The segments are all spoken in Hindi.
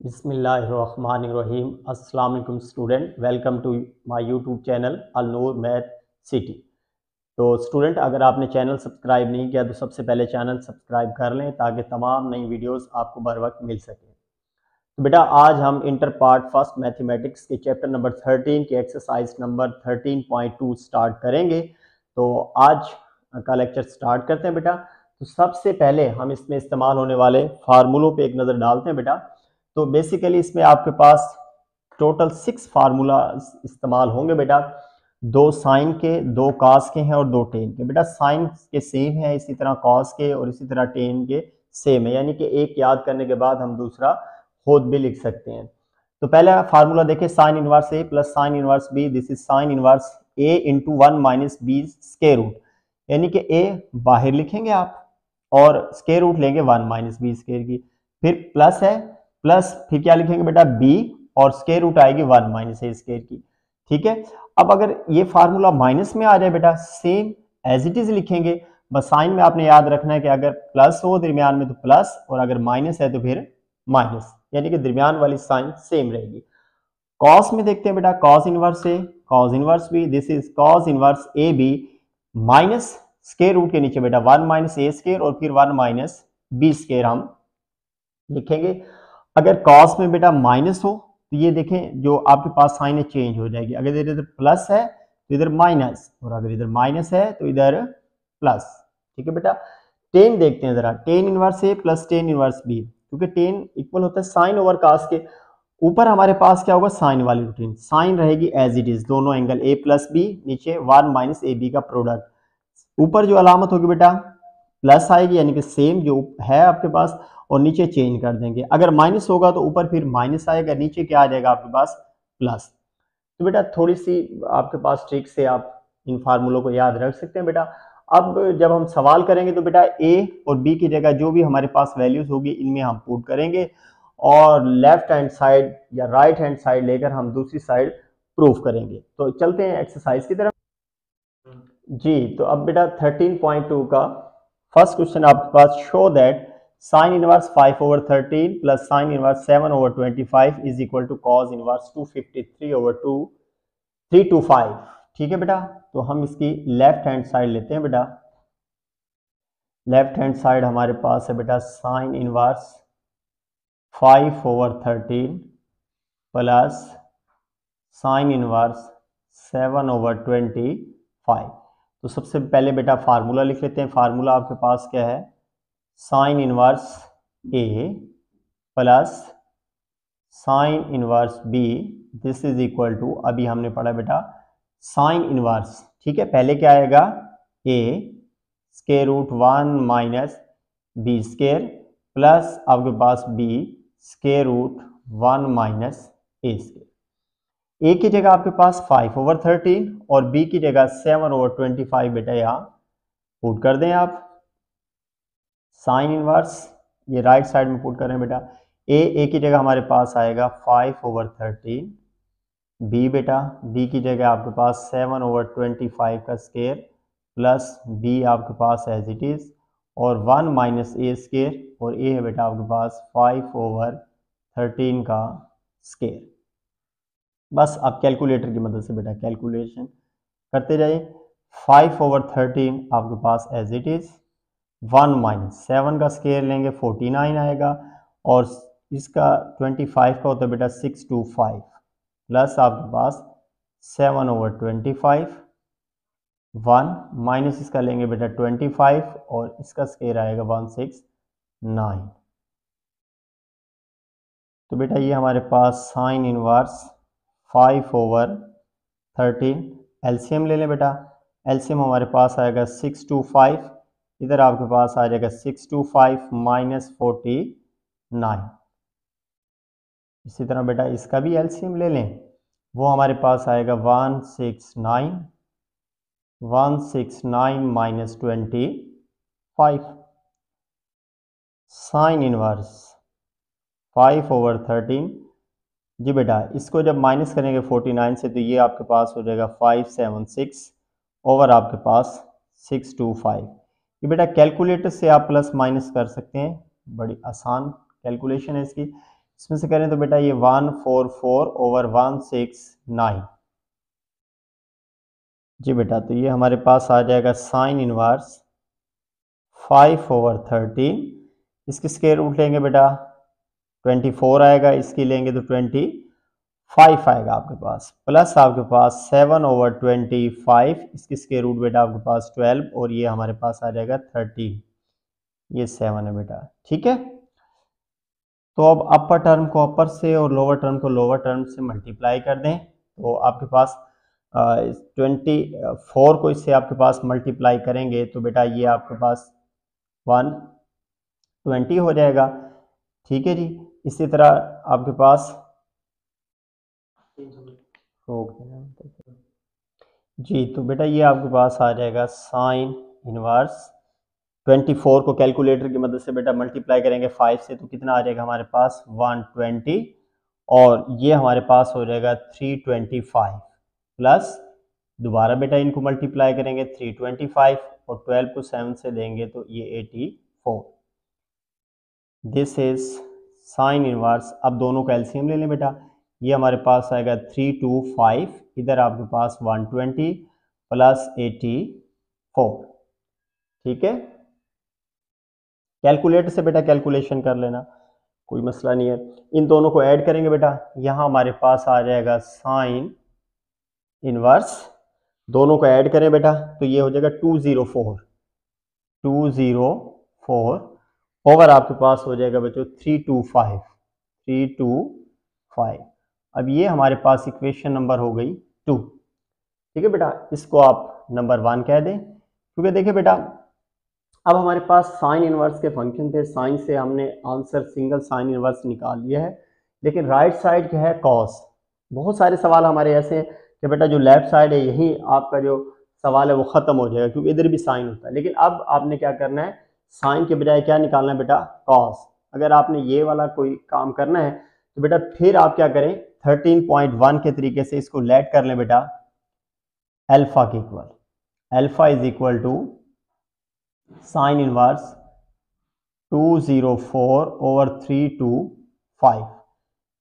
बिस्मिल्लाहिर्रहमानिर्रहीम। अस्सलाम वालेकुम student, welcome to my YouTube channel Al Noor math city. तो स्टूडेंट, अगर आपने चैनल सब्सक्राइब नहीं किया तो सबसे पहले चैनल सब्सक्राइब कर लें ताकि तमाम नई वीडियोस आपको बर वक्त मिल सके। तो बेटा, आज हम इंटर पार्ट फर्स्ट मैथमेटिक्स के चैप्टर नंबर 13 के एक्सरसाइज नंबर 13.2 स्टार्ट करेंगे। तो आज का लेक्चर स्टार्ट करते हैं बेटा। तो सबसे पहले हम इसमें इस्तेमाल होने वाले फार्मूलों पे एक नज़र डालते हैं बेटा। तो बेसिकली इसमें आपके पास टोटल 6 फार्मूला इस्तेमाल होंगे बेटा। 2 साइन के, 2 कॉस के हैं और 2 टेन के। बेटा साइन के सेम है, इसी तरह कॉस के और इसी तरह टेन के सेम है, यानी कि एक याद करने के बाद हम दूसरा खुद भी लिख सकते हैं। तो पहला फार्मूला देखिए, sine inverse A plus sine inverse B. This is sine inverse A into 1 minus B square root, यानी कि ए बाहर लिखेंगे आप और स्क्वायर रूट लेंगे 1 माइनस बी स्क्वायर की। फिर प्लस है, प्लस फिर क्या लिखेंगे बेटा, बी और स्क्वायर रूट आएगी 1 माइनस ए स्क्वायर की। ठीक है। अब अगर ये फार्मूला माइनस में आ जाए बेटा, सेम एज इट इज लिखेंगे। बस साइन में आपने याद रखना है कि अगर प्लस हो दरमियान में तो प्लस, और अगर माइनस है तो फिर माइनस, यानी कि दरमियान वाली साइन सेम रहेगी। कॉस में देखते हैं बेटा, cos inverse A, cos inverse B. This is cos inverse A B minus square root के नीचे बेटा 1 माइनस ए स्क्वायर और फिर 1 माइनस बी स्क्वायर हम लिखेंगे। अगर कॉस में बेटा माइनस हो तो ये देखें जो आपके पास साइन है चेंज हो जाएगी। अगर इधर प्लस है तो इधर माइनस, और अगर इधर माइनस है तो इधर प्लस। ठीक है बेटा। टेन देखते हैं जरा, टेन इनवर्स ए प्लस टेन इनवर्स बी, क्योंकि टेन इक्वल होता है साइन ओवर कॉस के। ऊपर हमारे पास क्या होगा, साइन वाली रूटीन, साइन रहेगी एज इट इज, दोनों एंगल ए प्लस बी, नीचे 1 माइनस ए बी का प्रोडक्ट। ऊपर जो अलामत होगी बेटा प्लस आएगी, यानी कि सेम जो है आपके पास, और नीचे चेंज कर देंगे। अगर माइनस होगा तो ऊपर फिर माइनस आएगा, नीचे क्या आ जाएगा आपके पास, प्लस। तो बेटा थोड़ी सी आपके पास ट्रिक से आप इन फार्मूलों को याद रख सकते हैं बेटा। अब जब हम सवाल करेंगे तो बेटा ए और बी की जगह जो भी हमारे पास वैल्यूज होगी इनमें हम पुट करेंगे, और लेफ्ट हैंड साइड या राइट हैंड साइड लेकर हम दूसरी साइड प्रूफ करेंगे। तो चलते हैं एक्सरसाइज की तरफ। जी, तो अब बेटा 13.2 का फर्स्ट क्वेश्चन आपके पास, show that sine inverse 5/13 plus sine inverse 7/25 is equal to cos inverse 253/325। ठीक है बेटा। तो हम इसकी लेफ्ट हैंड साइड लेते हैं बेटा। लेफ्ट हैंड साइड हमारे पास है बेटा sign inverse 5/13 plus sine inverse 7/25। तो सबसे पहले बेटा फार्मूला लिख लेते हैं। फार्मूला आपके पास क्या है, sine inverse A plus sine inverse B, this is equal to, अभी हमने पढ़ा बेटा साइन इनवर्स। ठीक है, पहले क्या आएगा, a square root 1 minus B square plus आपके पास b square root 1 minus a square. A की जगह आपके पास 5/13 और बी की जगह 7/25 बेटा यहाँ पुट कर दें आप। साइन इनवर्स ये राइट साइड में पुट करें बेटा। ए की जगह हमारे पास आएगा 5/13, बी बेटा बी की जगह आपके पास 7/25 का स्क्वायर प्लस बी आपके पास एज इट इज, और 1 माइनस ए स्क्वायर, और ए है बेटा आपके पास 5/13 का स्क्वायर। बस आप कैलकुलेटर की मदद से बेटा कैलकुलेशन करते जाइए। 5/13 आपके पास एज इट इज, 1 माइनस 7 का स्क्वायर लेंगे 49 आएगा, और इसका 25 का होता है बेटा 625, प्लस आपके पास 7/25, 1 माइनस इसका लेंगे बेटा 25, और इसका स्क्वायर आएगा 169। तो बेटा ये हमारे पास साइन इनवर्स 5/13, एलसीएम ले लें बेटा। एलसीएम हमारे पास आएगा 625, इधर आपके पास आ जाएगा 625 माइनस 49। इसी तरह बेटा इसका भी एलसीएम ले लें, वो हमारे पास आएगा 169 माइनस 25। साइन इनवर्स 5/13, जी बेटा इसको जब माइनस करेंगे 49 से तो ये आपके पास हो जाएगा 576 ओवर आपके पास 625। ये बेटा कैलकुलेटर से आप प्लस माइनस कर सकते हैं, बड़ी आसान कैलकुलेशन है इसकी। इसमें से करें तो बेटा ये 144/169। जी बेटा, तो ये हमारे पास आ जाएगा साइन इनवर्स 5/13। इसकी स्क्वायर रूट लेंगे बेटा 24 आएगा, इसकी लेंगे तो 25 आएगा आपके पास, प्लस आपके पास 7/25, इसकी स्क्वायर रूट बेटा आपके पास 12, और ये हमारे पास आ जाएगा 13, ये 7 है बेटा। ठीक है, तो अब अपर टर्म को अपर से और लोअर टर्म को लोअर टर्म से मल्टीप्लाई कर दें, तो आपके पास 24 को इससे आपके पास मल्टीप्लाई करेंगे तो बेटा ये आपके पास 120 हो जाएगा। ठीक है जी, इसी तरह आपके पास जी, तो बेटा ये आपके पास आ जाएगा साइन इनवर्स 24 को कैलकुलेटर की मदद से बेटा मल्टीप्लाई करेंगे 5 से, तो कितना आ जाएगा हमारे पास 120, और ये हमारे पास हो जाएगा 325, प्लस दोबारा बेटा इनको मल्टीप्लाई करेंगे 325 और 12 को 7 से देंगे तो ये 84। This is sine inverse. अब दोनों का एलसीएम ले लें बेटा, ये हमारे पास आएगा 325, इधर आपके पास 120 प्लस 84। ठीक है, कैलकुलेटर से बेटा कैलकुलेशन कर लेना, कोई मसला नहीं है। इन दोनों को ऐड करेंगे बेटा, यहाँ हमारे पास आ जाएगा साइन इनवर्स, दोनों को ऐड करें बेटा तो ये हो जाएगा 204 ओवर आपके पास हो जाएगा बच्चों 325। अब ये हमारे पास इक्वेशन नंबर हो गई 2। ठीक है बेटा, इसको आप नंबर 1 कह दें, क्योंकि देखिए बेटा अब हमारे पास साइन इनवर्स के फंक्शन थे, साइन से हमने आंसर सिंगल साइन इनवर्स निकाल लिया है, लेकिन राइट साइड क्या है कॉस। बहुत सारे सवाल हमारे ऐसे हैं कि बेटा जो लेफ्ट साइड है यही आपका जो सवाल है वो ख़त्म हो जाएगा, क्योंकि इधर भी साइन होता है, लेकिन अब आपने क्या करना है, साइन के बजाय क्या निकालना है बेटा, कॉस। अगर आपने ये वाला कोई काम करना है तो बेटा फिर आप क्या करें, 13.1 के तरीके से इसको लेट कर लें बेटा अल्फा के equal, alpha is equal to sine inverse 204/325।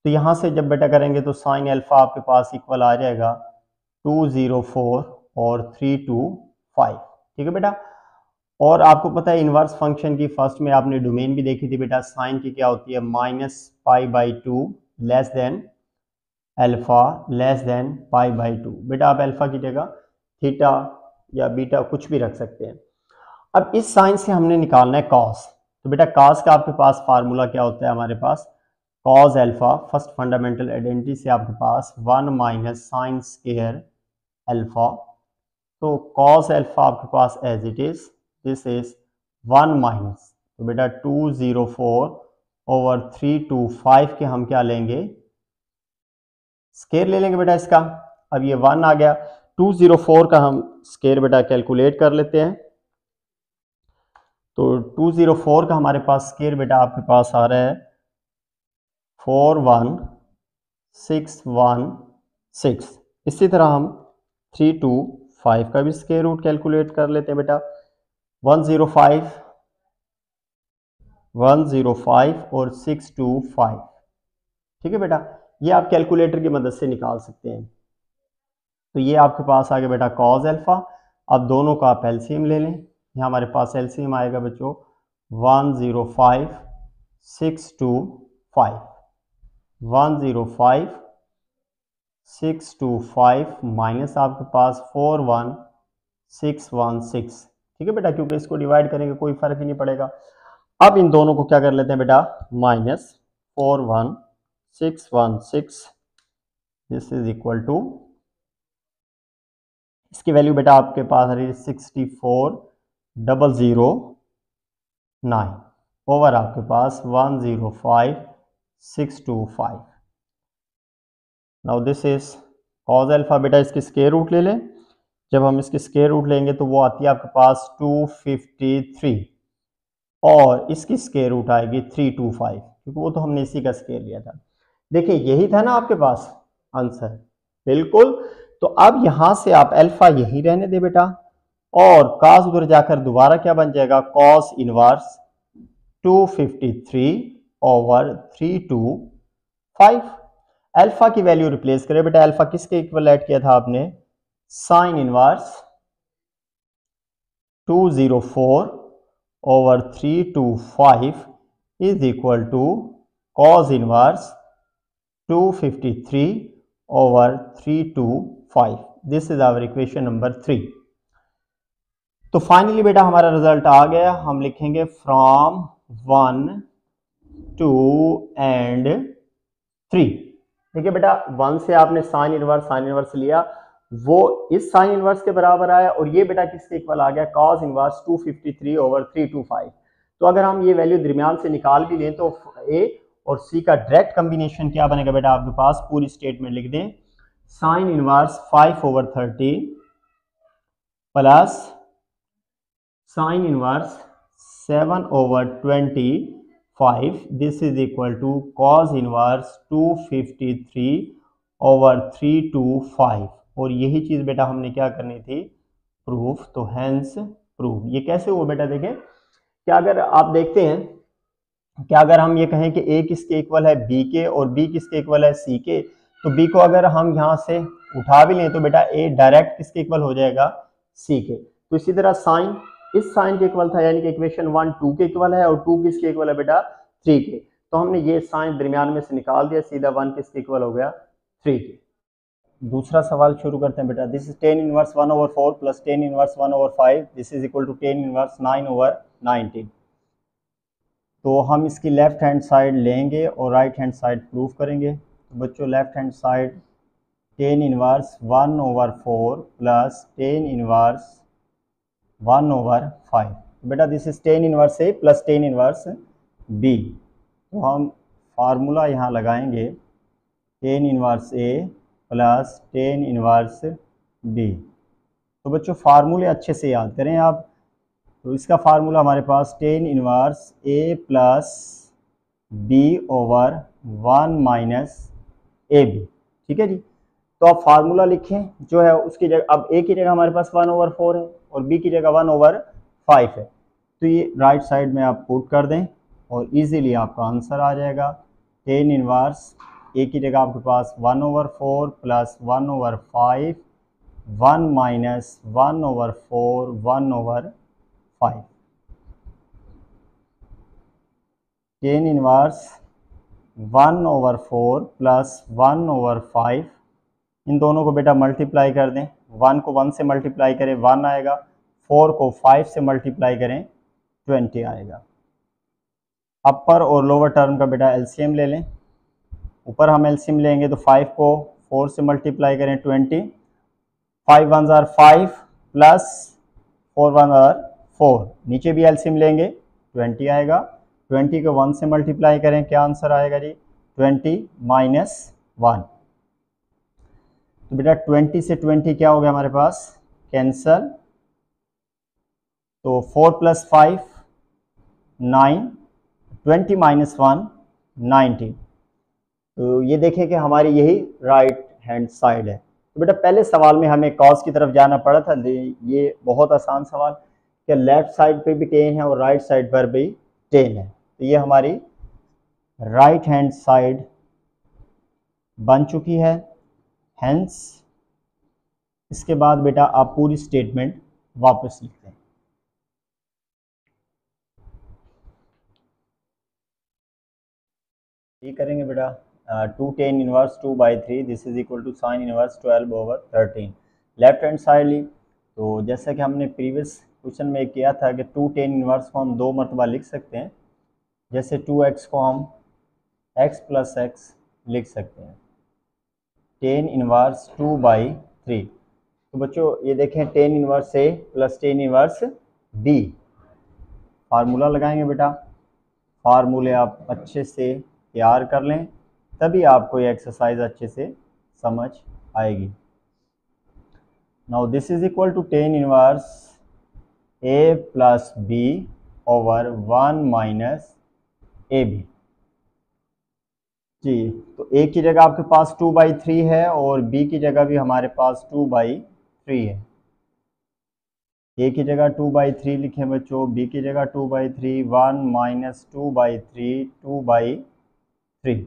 तो यहाँ से जब बेटा करेंगे तो साइन अल्फा आपके पास इक्वल आ जाएगा 204/325। ठीक है बेटा, और आपको पता है इनवर्स फंक्शन की फर्स्ट में आपने डोमेन भी देखी थी बेटा, साइन की क्या होती है -π/2 less than alpha less than π/2। बेटा आप अल्फा की जगह थीटा या बीटा कुछ भी रख सकते हैं। अब इस साइन से हमने निकालना है कॉस, तो बेटा कॉस का आपके पास फार्मूला क्या होता है, हमारे पास cos alpha, first fundamental identity से आपके पास 1 माइनस साइन स्क्वायर अल्फा, तो कॉस अल्फा आपके पास as it is, this is 1 minus, तो बेटा 204/325 के हम क्या लेंगे, स्क्वायर ले लेंगे बेटा इसका। अब ये 1 आ गया, 204 का हम स्क्वायर बेटा कैलकुलेट कर लेते हैं, तो 204 का हमारे पास स्क्वायर बेटा आपके पास आ रहा है 41616। इसी तरह हम 325 का भी स्क्वायर रूट कैलकुलेट कर लेते हैं बेटा, 105 और 625। ठीक है बेटा, ये आप कैलकुलेटर की मदद से निकाल सकते हैं। तो ये आपके पास आ गया बेटा कॉस अल्फा। अब दोनों का आप एलसीएम ले लें, यहाँ हमारे पास एलसीएम आएगा बच्चों 105 625, 105 625 माइनस आपके पास 41616। ठीक है बेटा, क्योंकि इसको डिवाइड करेंगे कोई फर्क ही नहीं पड़ेगा। अब इन दोनों को क्या कर लेते हैं बेटा, minus 41616, this is equal to, इसकी वैल्यू बेटा आपके पास आ रही है 64009 ओवर आपके पास 105 625। Now this is cos alpha, बेटा इसकी स्क्वायर रूट ले लें, जब हम इसकी स्क्वायर रूट लेंगे तो वो आती है आपके पास 253, और इसकी स्क्वायर रूट आएगी 325, क्योंकि वो तो हमने इसी का स्क्वायर लिया था। देखिए यही था ना आपके पास आंसर, बिल्कुल। तो अब यहां से आप अल्फा यही रहने दे बेटा, और कॉस उधर जाकर दोबारा क्या बन जाएगा, कॉस इनवर्स 253/325 5। अल्फा की वैल्यू रिप्लेस करें बेटा, अल्फा किसके इक्वल ऐड किया था आपने, sine inverse 204 over 325 is equal to cos inverse 253 over 325। This is our equation number 3। तो फाइनली बेटा हमारा रिजल्ट आ गया। हम लिखेंगे फ्रॉम 1 2 एंड 3। देखिए बेटा 1 से आपने साइन इनवर्स लिया, वो इस साइन इनवर्स के बराबर आया, और ये बेटा किसके इक्वल आ गया, कॉस इनवर्स 253 ओवर 325। तो अगर हम ये वैल्यू दरमियान से निकाल भी लें तो ए और सी का डायरेक्ट कॉम्बिनेशन क्या बनेगा बेटा, आपके पास पूरी स्टेटमेंट लिख दें, sine inverse 5 over 30 plus sine inverse 7 over 25, this is equal to cos inverse 253 over 325। और यही चीज़ बेटा हमने क्या करनी थी, प्रूफ। तो हैंस प्रूफ। ये कैसे हुआ बेटा, देखें क्या, अगर आप देखते हैं क्या, अगर हम ये कहें कि ए किसके इक्वल है, बी के, और बी किसके इक्वल है, सी के, तो बी को अगर हम यहाँ से उठा भी लें तो बेटा ए डायरेक्ट किसके इक्वल हो जाएगा, सी के। तो इसी तरह साइन इस साइन के इक्वल था, यानी कि इक्वेशन 1 2 के इक्वल है, और 2 किसके इक्वल है बेटा, 3 के। तो हमने ये साइन दरमियान में से निकाल दिया, सीधा 1 किसके इक्वल हो गया, 3 के। दूसरा सवाल शुरू करते हैं बेटा। This is tan inverse 1 over 4 plus tan inverse 1 over 5, this is equal to tan inverse 9 over 19। तो हम इसकी लेफ्ट हैंड साइड लेंगे और राइट हैंड साइड प्रूफ करेंगे। तो बच्चों left hand side tan inverse 1 over 4 plus tan inverse 1 over 5। बेटा this is tan inverse A plus tan inverse B. तो हम फार्मूला यहाँ लगाएंगे, टेन इनवर्स ए प्लस टेन इनवर्स बी। तो बच्चों फार्मूले अच्छे से याद करें आप। तो इसका फार्मूला हमारे पास tan inverse A plus b over 1 minus a b, ठीक है जी। तो आप फार्मूला लिखें जो है उसकी जगह, अब ए की जगह हमारे पास 1 ओवर 4 है और बी की जगह 1 ओवर 5 है। तो ये राइट साइड में आप पुट कर दें और इजीली आपका आंसर आ जाएगा। टेन इनवर्स ए की जगह आपके पास 1 over 4 plus 1 over 5, 1 minus 1 over 4, 1 over 5। Ten inverse 1 over 4 plus 1 over 5, इन दोनों को बेटा मल्टीप्लाई कर दें। 1 को 1 से मल्टीप्लाई करें 1 आएगा, 4 को 5 से मल्टीप्लाई करें 20 आएगा। अपर और लोअर टर्म का बेटा एलसीएम ले लें। ऊपर हम एलसीएम लेंगे तो 5 को 4 से मल्टीप्लाई करें 20, 5 1 जार 5 प्लस 4 1 जार 4। नीचे भी एलसीएम लेंगे 20 आएगा, 20 को 1 से मल्टीप्लाई करें, क्या आंसर आएगा जी, 20 माइनस 1। तो बेटा 20 से 20 क्या हो गया हमारे पास, कैंसल। तो 4 प्लस 5 9, 20 माइनस 1 19। तो ये देखें कि हमारी यही राइट हैंड साइड है। तो बेटा पहले सवाल में हमें कॉस की तरफ जाना पड़ा था, ये बहुत आसान सवाल, कि लेफ्ट साइड पे भी 10 है और राइट साइड पर भी 10 है। तो ये हमारी राइट हैंड साइड बन चुकी है। हेंस इसके बाद बेटा आप पूरी स्टेटमेंट वापस लिखते हैं। ये करेंगे बेटा 2 tan inverse 2 by 3, this is equal to sine inverse 12 over 13। Left hand side ली, तो जैसा कि हमने प्रीवियस क्वेश्चन में किया था कि 2 टेन इनवर्स को हम 2 मरतबा लिख सकते हैं। जैसे 2x को हम x प्लस x लिख सकते हैं, टेन इनवर्स 2 बाई 3। तो बच्चों ये देखें टेन इनवर्स ए plus tan inverse b. Formula लगाएंगे बेटा, फार्मूले आप अच्छे से तैयार कर लें, तभी आपको ये एक्सरसाइज अच्छे से समझ आएगी। Now this is equal to tan inverse A plus b over 1 minus a b जी। तो ए की जगह आपके पास 2 बाई 3 है और बी की जगह भी हमारे पास 2 बाई 3 है। ए की जगह 2 बाई 3 लिखें बच्चों, बी की जगह 2 by 3, 1 minus 2 by 3, 2 by 3।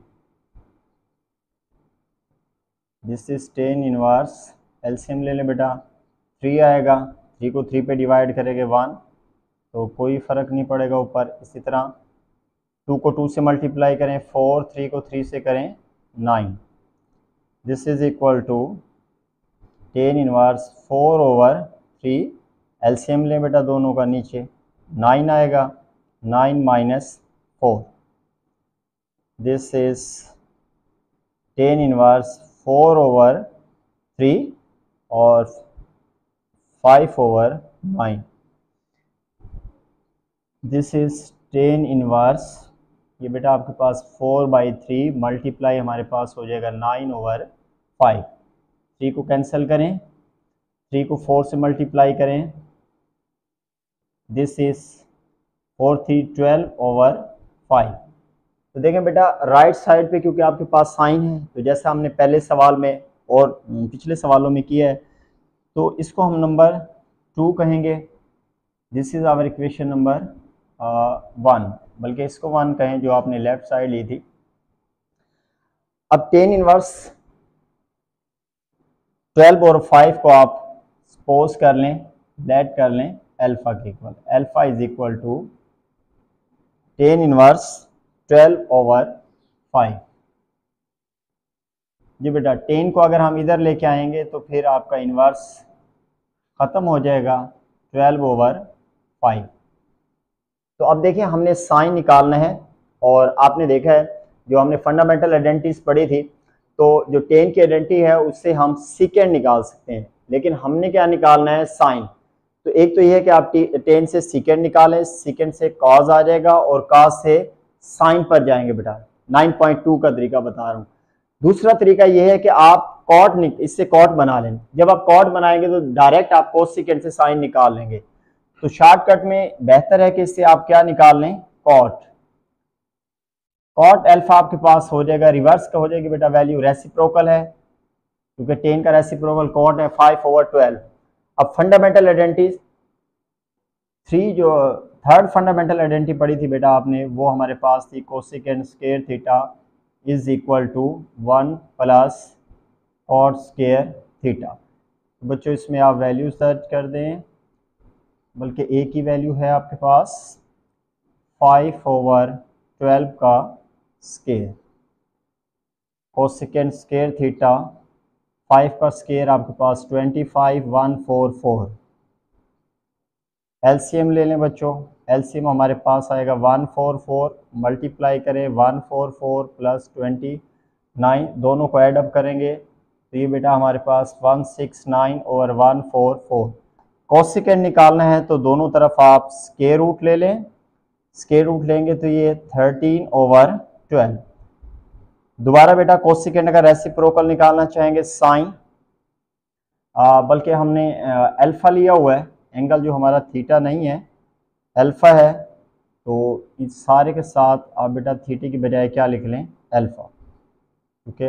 This is tan inverse, LCM ले लें बेटा, 3 आएगा, 3 को 3 पे डिवाइड करेंगे 1, तो कोई फ़र्क नहीं पड़ेगा ऊपर। इसी तरह 2 को 2 से मल्टीप्लाई करें 4, 3 को 3 से करें 9, this is equal to tan inverse 4/3, LCM लें बेटा दोनों का, नीचे 9 आएगा, 9 minus 4, this is tan inverse 4/3 और 5/9, दिस इज टेन इनवर्स, ये बेटा आपके पास 4/3 मल्टीप्लाई हमारे पास हो जाएगा 9/5, 3 को कैंसिल करें, 3 को 4 से मल्टीप्लाई करें, दिस इज 4 3 12/5। तो देखें बेटा राइट साइड पे क्योंकि आपके पास साइन है, तो जैसा हमने पहले सवाल में और पिछले सवालों में किया है, तो इसको हम नंबर 2 कहेंगे। This is our equation number 1, बल्कि इसको 1 कहें जो आपने लेफ्ट साइड ली थी। अब टेन इनवर्स 12/5 को आप सपोज कर लें, लेट कर लें अल्फा के equal, alpha is equal to tan inverse 12/5। जी बेटा 10 को अगर हम इधर लेके आएंगे तो फिर आपका इनवर्स ख़त्म हो जाएगा 12/5। तो अब देखिए हमने साइन निकालना है, और आपने देखा है जो हमने फंडामेंटल आइडेंटिटीज पढ़ी थी, तो जो 10 की आइडेंटिटी है उससे हम सेकेंड निकाल सकते हैं, लेकिन हमने क्या निकालना है, साइन। तो एक तो ये है कि आप 10 से सेकेंड निकालें, सेकेंड से कॉज आ जाएगा और कॉज से साइन पर जाएंगे बेटा, 9.2 का तरीका बता रहा हूँ। दूसरा तरीका यह है कि आप कॉट इससे कॉट बना लें, जब आप कॉट बनाएंगे तो डायरेक्ट आप कोस सेकेंड से साइन निकाल लेंगे। तो शॉर्टकट में बेहतर है कि इससे आप क्या निकाल लें, कॉट। कॉट अल्फा आपके पास हो जाएगा, रिवर्स का हो जाएगी बेटा वैल्यू, रेसिप्रोकल है क्योंकि 10 का रेसिप्रोकल कॉट है 5/12। अब फंडामेंटल आइडेंटिटी 3 जो थर्ड फंडामेंटल आइडेंटिटी पढ़ी थी बेटा आपने, वो हमारे पास थी cosecant square theta is equal to 1 plus cot square theta. बच्चों इसमें आप वैल्यू सर्च कर दें, बल्कि एक ही वैल्यू है आपके पास 5/12 का स्क्वायर, कोसेकेंड स्क्वायर थीटा 5 का स्क्वायर आपके पास 25,144। एलसीएम ले लें बच्चों, एलसीएम हमारे पास आएगा 144, मल्टीप्लाई करें 144 प्लस 29, दोनों को ऐड अप करेंगे तो ये बेटा हमारे पास 169/144। कोसेकेंड निकालना है तो दोनों तरफ आप स्क्वायर रूट ले लें, स्क्वायर रूट लेंगे तो ये 13/12। दोबारा बेटा कोसेकेंड का रेसिप्रोकल निकालना चाहेंगे साइन, बल्कि हमने अल्फा लिया हुआ है, एंगल जो हमारा थीटा नहीं है अल्फा है, तो इस सारे के साथ आप बेटा थीटे की बजाय क्या लिख लें, अल्फा, क्योंकि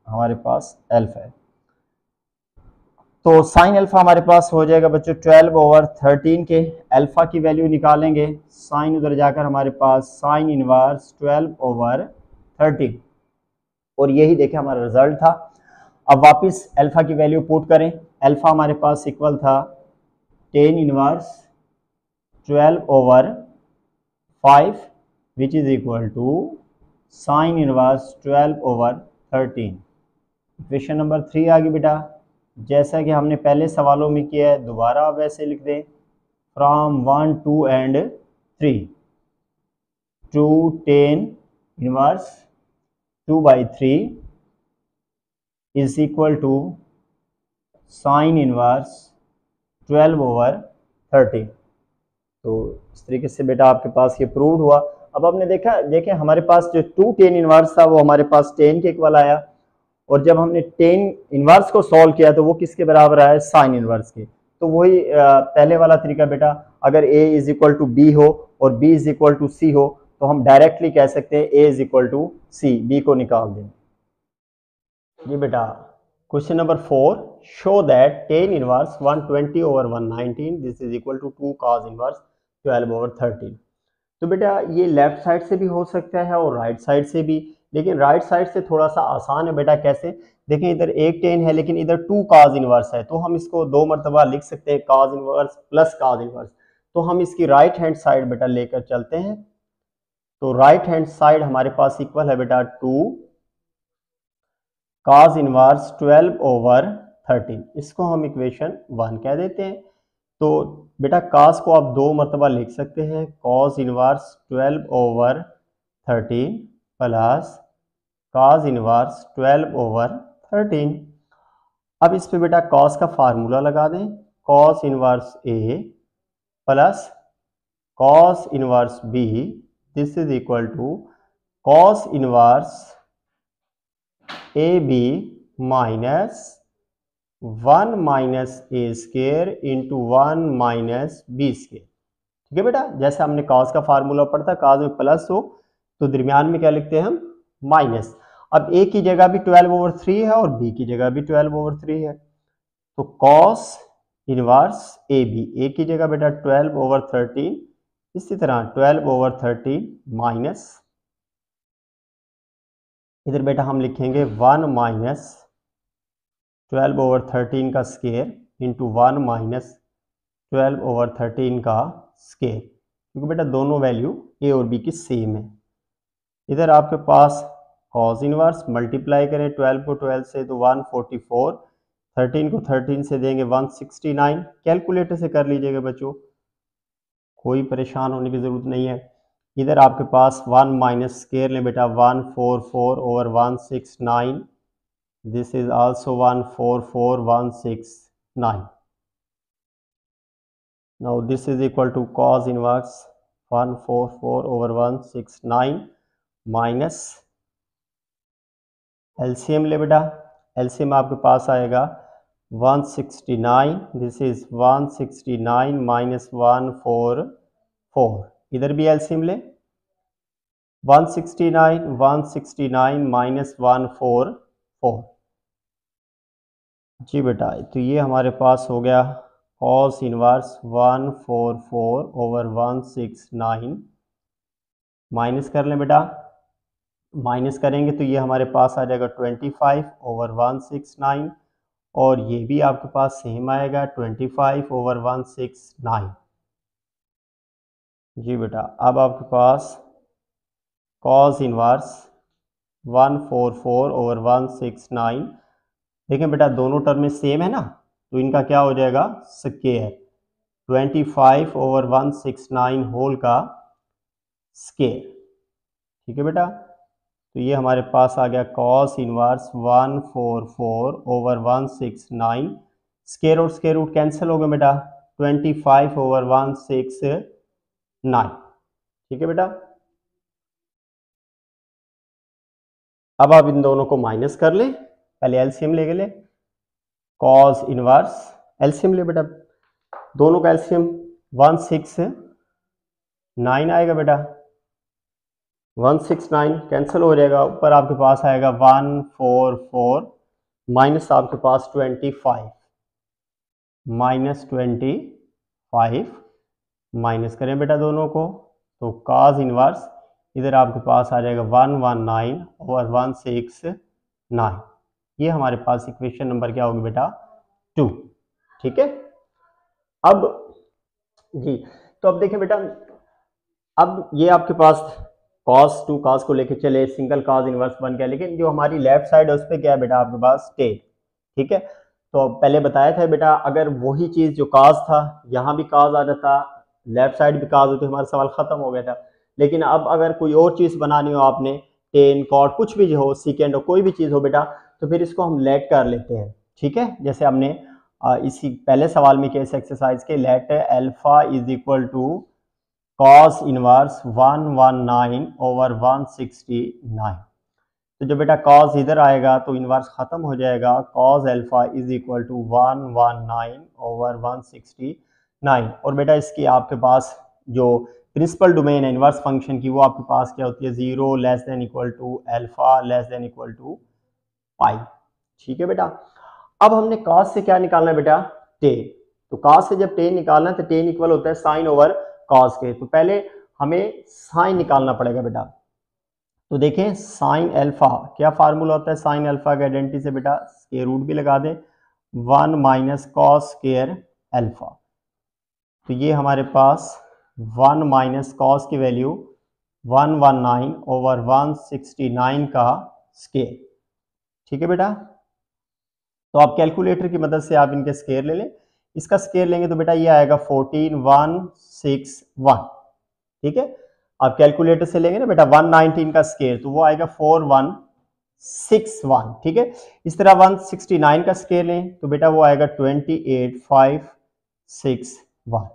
हमारे पास अल्फा है। तो साइन अल्फा हमारे पास हो जाएगा बच्चों 12/13 के, अल्फा की वैल्यू निकालेंगे, साइन उधर जाकर हमारे पास साइन इनवर्स 12/13, और यही देखें हमारा रिजल्ट था। अब वापस अल्फा की वैल्यू पुट करें, अल्फा हमारे पास इक्वल था 10 inverse 12/5 which is equal to sine inverse 12/13। Equation number 3 आ गई बेटा, जैसा कि हमने पहले सवालों में किया है, दोबारा आप वैसे लिख दें, from 1 2 and 3 to 10 inverse 2/3 is equal to sine inverse 12/13। तो इस तरीके से बेटा आपके पास ये प्रूव हुआ। अब आपने देखा, देखें हमारे पास जो 2 10 इनवर्स था वो हमारे पास 10 के इक्वल आया, और जब हमने 10 इनवर्स को सॉल्व किया तो वो किसके बराबर आया, साइन इनवर्स के। तो वही पहले वाला तरीका बेटा, अगर a is equal to B हो और b is equal to C हो तो हम डायरेक्टली कह सकते हैं a is equal to C, b को निकाल दें। जी बेटा question number 4, show that 10 inverse 120/119 this is equal to 2 cos inverse 12/13। तो बेटा ये लेफ्ट साइड से भी हो सकता है और राइट साइड से भी, लेकिन राइट साइड से थोड़ा सा आसान है बेटा। कैसे? देखें, इधर एक टेन है लेकिन इधर 2 cos इनवर्स है, तो हम इसको 2 मरतबा लिख सकते हैं cos inverse plus cos inverse. तो हम इसकी राइट हैंड साइड बेटा लेकर चलते हैं। तो राइट हैंड साइड हमारे पास इक्वल है बेटा 2 cos इनवर्स 12/13। इसको हम इक्वेशन 1 कह देते हैं। तो बेटा cos को आप 2 मरतबा लिख सकते हैं, cos inverse 12/13 plus cos inverse 12/13। अब इस पे बेटा cos का फार्मूला लगा दें, cos inverse a plus cos inverse b, this is equal to cos inverse ab minus 1 minus A square into 1 minus B square. ठीक है बेटा, जैसे हमने cos का फार्मूला पढ़ा था, cos में प्लस हो तो दरमियान में क्या लिखते हैं हम, माइनस। अब a की जगह भी 12/3 है और b की जगह भी 12/3 है, तो cos इनवर्स ab, a की जगह बेटा 12/13, इसी तरह 12/13 माइनस, इधर बेटा हम लिखेंगे 1 माइनस 12/13 का स्केयर इंटू 1 माइनस 12/13 का स्केयर, क्योंकि बेटा दोनों वैल्यू a और b की सेम है। इधर आपके पास cos इनवर्स मल्टीप्लाई करें 12 को 12 से तो 144, 13 को 13 से देंगे 169। कैलकुलेटर से कर लीजिएगा बच्चों, कोई परेशान होने की ज़रूरत नहीं है। इधर आपके पास 1 माइनस स्केयर लें बेटा 144/169, this is also 144/169। Now this is equal to cos inverse 144/169 minus LCM ले बेटा, एलसीएम आपके पास आएगा 169, दिस इज 169 माइनस 144। इधर भी एलसीएम ले, 169 माइनस 144। जी बेटा, तो ये हमारे पास हो गया cos इनवर्स 144/169। माइनस कर लें बेटा, माइनस करेंगे तो ये हमारे पास आ जाएगा 25/169 और ये भी आपके पास सेम आएगा 25/169। जी बेटा, अब आपके पास cos इनवर्स 144/169, देखें बेटा दोनों टर्म में सेम है ना, तो इनका क्या हो जाएगा, स्क्वायर, 25/169 होल का स्क्वायर। ठीक है बेटा, तो ये हमारे पास आ गया cos इनवर्स 144/169, स्क्वायर और स्क्वायर रूट कैंसिल हो गए बेटा, 25/169। ठीक है बेटा, अब आप इन दोनों को माइनस कर लें, पहले एलसीएम ले ले, cos इनवर्स, एलसीएम ले बेटा, दोनों का एलसीएम 169 आएगा बेटा, 169 कैंसिल हो जाएगा, ऊपर आपके पास आएगा 144 माइनस आपके पास 25, माइनस 25, माइनस करें बेटा दोनों को, तो cos इनवर्स इधर आपके पास आ जाएगा 119/169। ये हमारे पास इक्वेशन नंबर क्या होगी बेटा, 2। ठीक है, अब जी, तो अब देखें बेटा, अब ये आपके पास cos को लेके चले, सिंगल cos इनवर्स बन गया, लेकिन जो हमारी लेफ्ट साइड है उस पर क्या है बेटा, आपके पास टेन। ठीक है, तो पहले बताया था बेटा, अगर वही चीज जो cos था यहाँ भी cos आ जाता, लेफ्ट साइड भी cos होती, हमारा सवाल खत्म हो गया था। लेकिन अब अगर कोई और चीज बनानी हो आपने, टेन कॉट कुछ भी हो, सीकेंड हो, कोई भी चीज हो बेटा, तो फिर इसको हम लेट कर लेते हैं। ठीक है, जैसे हमने इसी पहले सवाल में किया इस एक्सरसाइज के, let alpha is equal to cos inverse 119/169। तो जो बेटा cos इधर आएगा तो इनवर्स खत्म हो जाएगा, cos alpha is equal to 119/169। और बेटा इसकी आपके पास जो प्रिंसिपल डोमेन है इनवर्स फंक्शन की, वो आपके पास क्या होती है, 0 less than equal to alpha less than equal to pi. ठीक है बेटा, अब हमने cos से क्या निकालना है बेटा, टेन। तो cos से जब टेन निकालना है तो टेन इक्वल होता है साइन ओवर cos के, तो पहले हमें साइन निकालना पड़ेगा बेटा। तो देखें साइन अल्फा, क्या फार्मूला होता है साइन अल्फा के आइडेंटिटी से बेटा, स्क्वायर रूट भी लगा दें, 1 माइनस कॉस स्क्वायर अल्फा। तो ये हमारे पास 1 माइनस कॉस की वैल्यू 119 ओवर 169 का स्क्वायर। ठीक है बेटा, तो आप कैलकुलेटर की मदद से आप इनके स्क्वायर ले लें। इसका स्क्वायर लेंगे तो बेटा ये आएगा 14161। ठीक है, आप कैलकुलेटर से लेंगे ना बेटा 119 का स्क्वायर, तो वो आएगा 4161। ठीक है, इस तरह 169 का स्क्वायर लें तो बेटा वो आएगा 28561।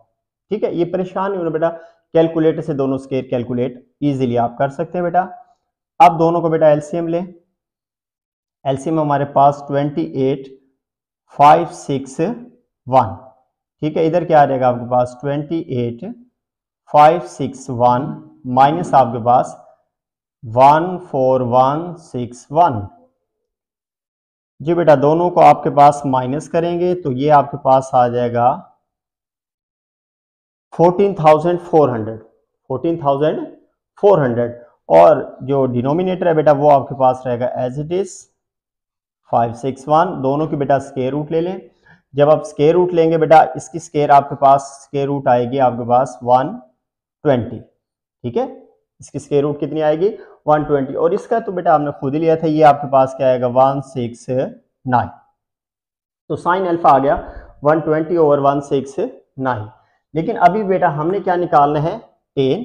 ठीक है, ये परेशान नहीं होना बेटा, कैलकुलेटर से दोनों स्क्वायर कैलकुलेट इजीली आप कर सकते हैं बेटा। अब दोनों को बेटा एलसीएम लें। एलसीएम हमारे पास 28561। ठीक है, इधर क्या आ जाएगा आपके पास 28561 माइनस आपके पास 14161। जी बेटा, दोनों को आपके पास माइनस करेंगे तो ये आपके पास आ जाएगा 14,400। 14,400 और जो डिनोमिनेटर है बेटा वो आपके पास रहेगा एज इट इज 561। दोनों की बेटा स्क्वायर रूट ले लें। जब आप स्क्वायर रूट लेंगे बेटा, इसकी स्क्वायर आपके पास स्क्वायर रूट आएगी आपके पास 120। ठीक है, इसकी स्क्वायर रूट कितनी आएगी 120, और इसका तो बेटा आपने खुद ही लिया था, ये आपके पास क्या आएगा 169। तो साइन अल्फा आ गया 120 ओवर 169। लेकिन अभी बेटा हमने क्या निकालना है 10।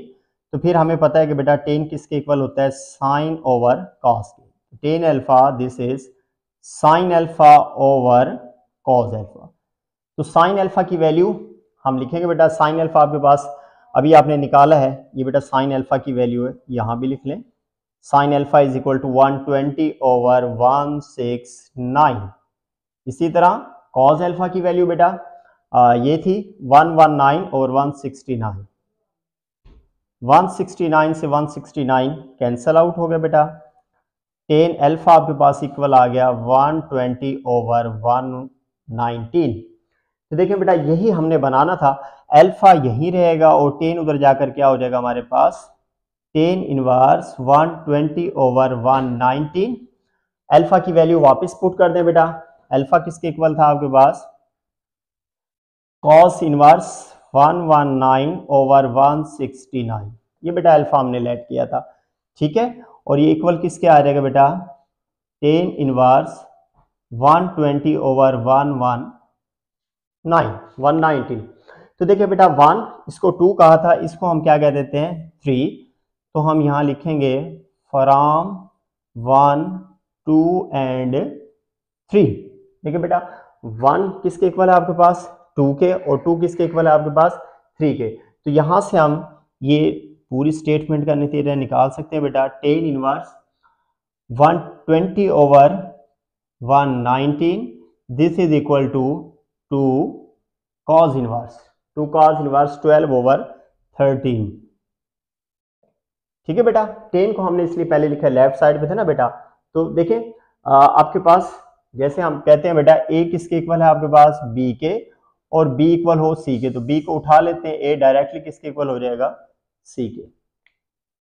तो फिर हमें पता है कि बेटा 10 किसके इक्वल होता है साइन ओवर कॉस के। 10 alpha this is sine alpha over cos alpha. तो साइन अल्फा की वैल्यू हम लिखेंगे बेटा, साइन अल्फा आपके पास अभी आपने निकाला है, ये बेटा साइन अल्फा की वैल्यू है, यहां भी लिख लें sine alpha is equal to 120 over 169। इसी तरह कॉस अल्फा की वैल्यू बेटा ये थी 119 और 169। 169 से 169 कैंसल आउट हो गया बेटा। 10 अल्फा आपके पास इक्वल आ गया 120 ओवर 119। तो देखिए बेटा यही हमने बनाना था, अल्फा यही रहेगा और 10 उधर जाकर क्या हो जाएगा हमारे पास 10 इनवर्स 120 ओवर 119। अल्फा की वैल्यू वापस पुट कर दें बेटा, अल्फा किसके इक्वल था आपके पास कॉस इनवर्स 119 ओवर 169। ये बेटा अल्फा हमने लेट किया था। ठीक है, और ये इक्वल किसके आ जाएगा बेटा 10 इनवर्स 120 ओवर 119। तो देखिए बेटा 1 इसको 2 कहा था, इसको हम क्या कह देते हैं 3। तो हम यहाँ लिखेंगे फ्रॉम 1 2 एंड 3। देखिए बेटा 1 किसके इक्वल है आपके पास 2 के, और 2 किसके इक्वल है आपके पास 3 के। तो यहां से हम ये पूरी स्टेटमेंट का नतीजा निकाल सकते हैं बेटा 10 inverse 120 over 119 this is equal to 2 cos inverse 12 over 13। ठीक है बेटा, 10 को हमने इसलिए पहले लिखा लेफ्ट साइड पे थे ना बेटा। तो देखें आपके पास जैसे हम कहते हैं बेटा a किसके इक्वल है आपके पास b के, और b इक्वल हो c के, तो b को उठा लेते हैं, a डायरेक्टली किसके इक्वल हो जाएगा c के।